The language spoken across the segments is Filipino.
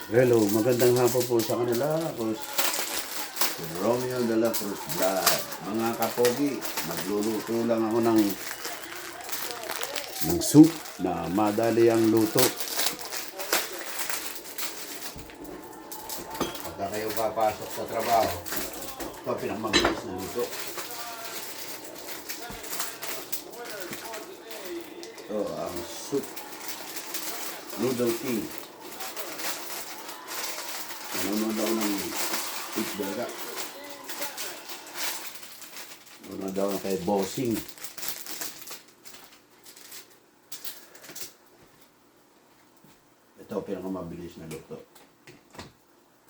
Hello, magandang hapon po sa kanila. Ako si Romeo de la Cruz Vlog. Mga kapogi, magluluto lang ako ng soup na madali ang luto. Pagka kayo papasok sa trabaho, ito pinakamabilis na luto. Ito ang soup Noodle King. Nanonood daw ng Pitch Baga. Nanonood daw kay Bossing. Ito pinakamabilis na luto.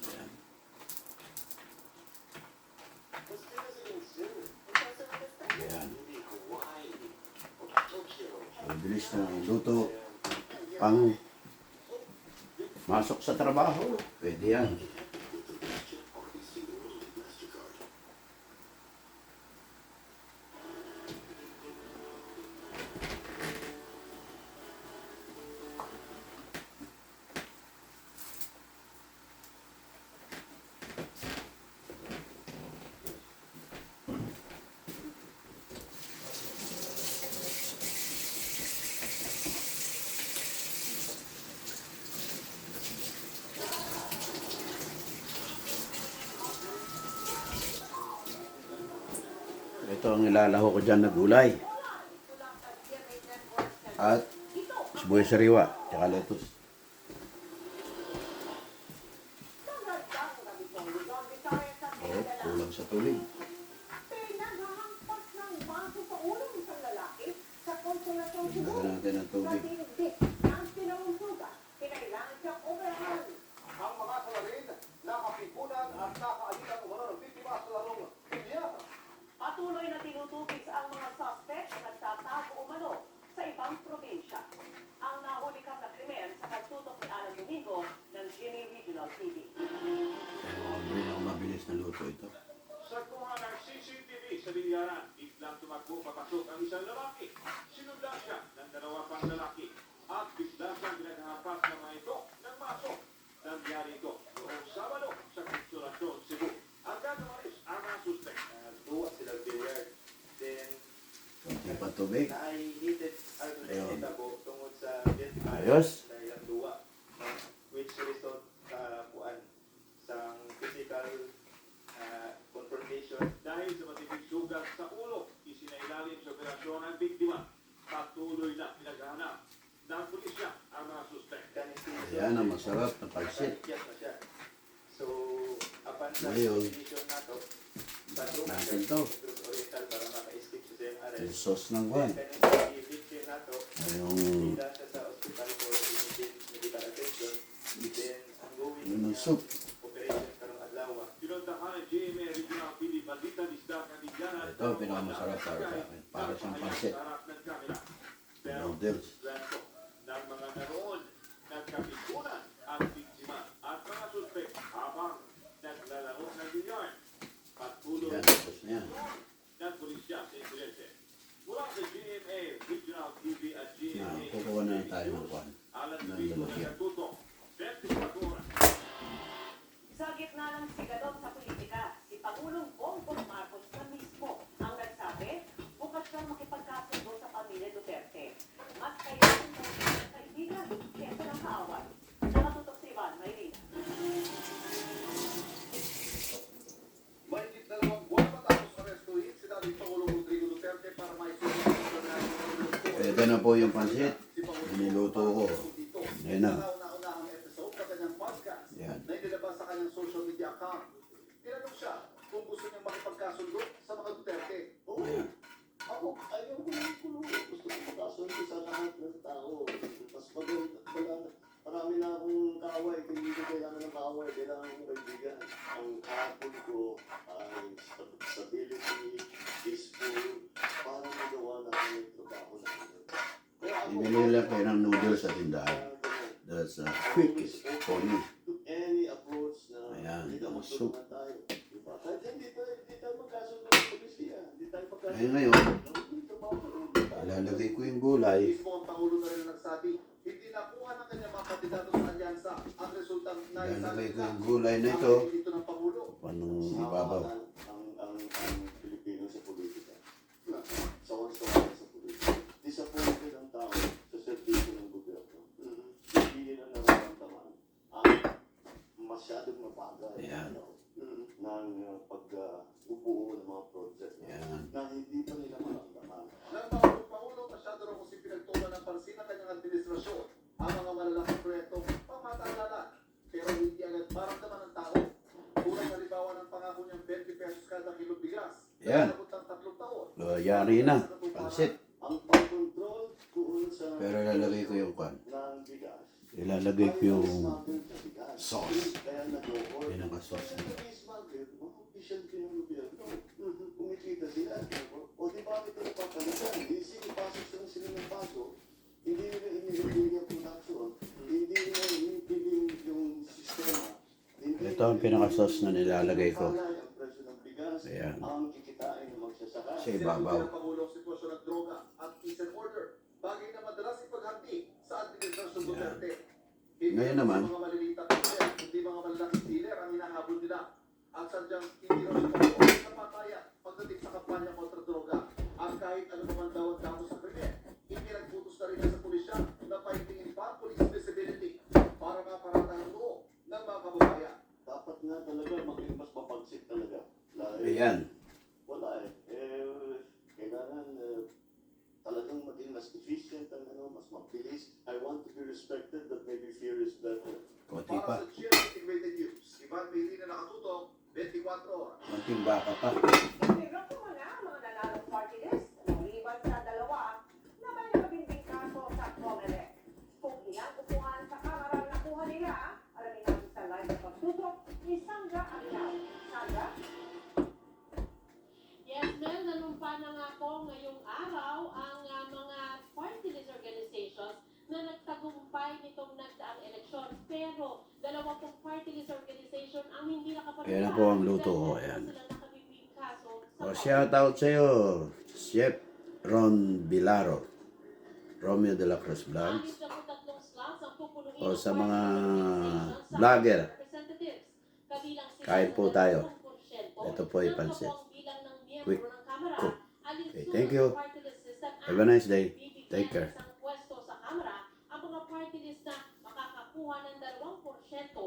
Ayan. Ayan. Mabilis na luto. Pang masok sa trabaho, pwede yan. Ito ang ilalaho ko dyan na gulay. At sibuyas sariwa, tsaka lettuce. Kulang sa tubig. Lagyan natin ng tubig. Ang mga salarin, nakapipunan at nakaalikang umano ng biktima sa larong Bibiana. Patuloy na tinutugis ang mga suspect na nagtatago umano sa ibang probinsya. Ang nahuli kang na krimen sa pagtutok ni Alan Domingo ng GMA Regional TV. Mabilis na luto ito. Sa kuha ng CCTV sa Biliaran, biglang tumakbo papasok ang isang lalaki. Sinundan siya ng dalawa pang lalaki at bigla siyang pinaghahampas ng mga ito ng maso. Nangyari ito noong Sabado sa Konsolasyon, Cebu. Ang gagawin ang mga suspect. Tuwa sila Bilyard. Then, Kunti pa tubig. naihitit ang Ayun. tabo tungod sa biktima. Ayos. Dahil ang tuwa, which result sa physical confrontation. Dahil sa matinding sugat sa ulo, isinailalim sa operasyon ang biktima. Patuloy na pinaghahanap ng pulisya ang mga suspect. Ayan ang masarap na pansit. Yes na siya. So, upon sa Ngayon, definition na to, bandong natin to. Cruz Oriental para maka-escape sa CMRS. Yung sauce ng buwan. Kaya yung victim na to, Yung hila siya sa hospital for immediate medical attention. Then, ang going yun ang soup. operation karong adlaw. Pinuntahan ng GMA Regional TV Bandita Isda Candidiana. Ito pinakamasarap para sa akin. Para siyang pansit. Harap ng kamera. Pero, Noodles. kwento ng mga naroon, nagkapikunan ang biktima at mga suspect habang naglalaro ng bilyar. Patuloy Yan, tapos na yan. ng pulisya sa insidente. Mula sa GMA Regional TV at GMA Kukuha na tayo ng buwan. Alan ng Domingo lalagyan. nagtutok. 24 oras. Sa gitna ng sigalot sa politika, si Pangulong Bongbong Marcos na mismo ang nagsabi, bukas siyang makipagkasundo sa pamilya Duterte. Mas kayo ang kaibigan, kesa ng kaaway. Nakatutok si Ivan Mayrina. Mahigit 2 buwan matapos arestuhin si dating Pangulong Rodrigo Duterte para maisulit sa Ito na po yung pansit. Niluto ko. Ayan na. Nauna-unahang episode sa kanyang podcast Yan. na inilabas sa kanyang social media account. Tinanong siya kung gusto niyang makipagkasundo sa mga Duterte. Oo, Ayan. ako ayaw ko ng kulong. Gusto ko magkasundo sa lahat ng tao. Mas marami na akong kaaway. Hindi ko kailangan ng kaaway. Kailangan akong kaibigan. Ang hapon ko ay stability, peaceful, para magawa na ang trabaho namin. Ibili lang kayo ng noodles sa tindahan. That's quick for me. Any approach na Ayan, hindi na ang soup. magtulungan tayo. Diba? Kahit hindi tayo magkasundo ng polisiya. Hindi tayo magkasundo. Ngayon ngayon, ilalagay ko yung gulay. Mismo ang Pangulo na rin nagsabi, hindi nakuha ng kanyang mga kandidato sa alyansa. Ang resultang Ilalagay ko yung gulay na ito. dito ng Pangulo. Panong ibabaw. Ang Pilipino sa politika. Sawang-sawa sa politika. Disappointed ang tao sa serbisyo ng gobyerno. Hindi nila nararamdaman ang masyadong mabagay Ayan. ng pag-ubuo ng mga project Ayan. na hindi pa nila maramdaman. Nang Pangulo, masyado raw kasi pinagtulan ng pansin ng kanyang administrasyon ang mga malalaking proyektong pamatalala. Pero hindi agad maramdaman ng tao. Tulad halimbawa ng pangako niyang 20 pesos kada kilong bigas. Yan. Nagabot ng 3 taon. Yari na. Pansit. Ang pag-control doon sa Pero ilalagay ko yung kwan. ng bigas. Ilalagay ko yung smuggled sa bigas. sauce. Kaya nag-o-order. Pinaka-sauce Kaya nag-smuggled, mga official din ng gobyerno. Kumikita sila. O di ba ito napapalitan? Easy, ipasok sila ng paso. Hindi nila inibigay ang production. Hindi nila inibigay yung sistema. Hindi Ito ang pinaka-sauce na nilalagay ko. Ang presyo ng bigas, Ayan. ang kikitain ng magsasaka. Sa ibabaw. Sinabi ng Pangulo ang sitwasyon ng droga at peace and order. Bagay na madalas ipaghati sa administrasyon Duterte. Hindi Ngayon lang naman. sa mga maliliit na dealer, hindi mga malalaking dealer ang hinahabol nila. At sadyang hindi raw ito sa pataya pagdating sa kampanya kontra droga. Ang kahit ano naman daw ang damo sa krimen. Hindi nagputos na rin sa pulisya na pahitingin pa police visibility para maparata ang loob ng mga kababayan. Dapat nga talaga maging mas mapagsik talaga. Ayan. Wala kailangan talagang maging mas efficient ang mas mabilis. I want to be respected, but maybe fear is better. Konti pa. Para sa GMA Integrated News, Ivan Mayrina nakatutok, 24 oras. Konting baka pa. Ipirap ko na mga nanalong party list. Maliban sa dalawa na may nakabinding kaso sa COMELEC. Kung ilang upuan sa kamara ang nakuha nila, alamin natin sa live na pagtutok ni Sandra Aguilar. Sandra? Yes, Mel, nanumpa na nga po ngayong araw ang mga party list organizations na nagtagumpay nitong nagdaang eleksyon. Pero dalawa pong party list organization ang hindi nakapagpapalala. Ayan na po ang luto ko. Ayan. Sila nakabibig kaso sa O, shout out sa'yo, Chef Ron Bilaro, Romeo de la Cruz Vlogs. 63 slots ang pupuluin O, ng sa party mga list organizations sa vlogger. representatives. Kabilang sila Kain po ng tayo. 10% Ito po ay ng pansit. kabuang bilang ng miyembro Quick ng Kamara, cook. alinsunod Okay, thank sa you. party list system Have a nice day. bibigyan Take ng care. isang pwesto sa Kamara ang mga party list na makakakuha ng 2%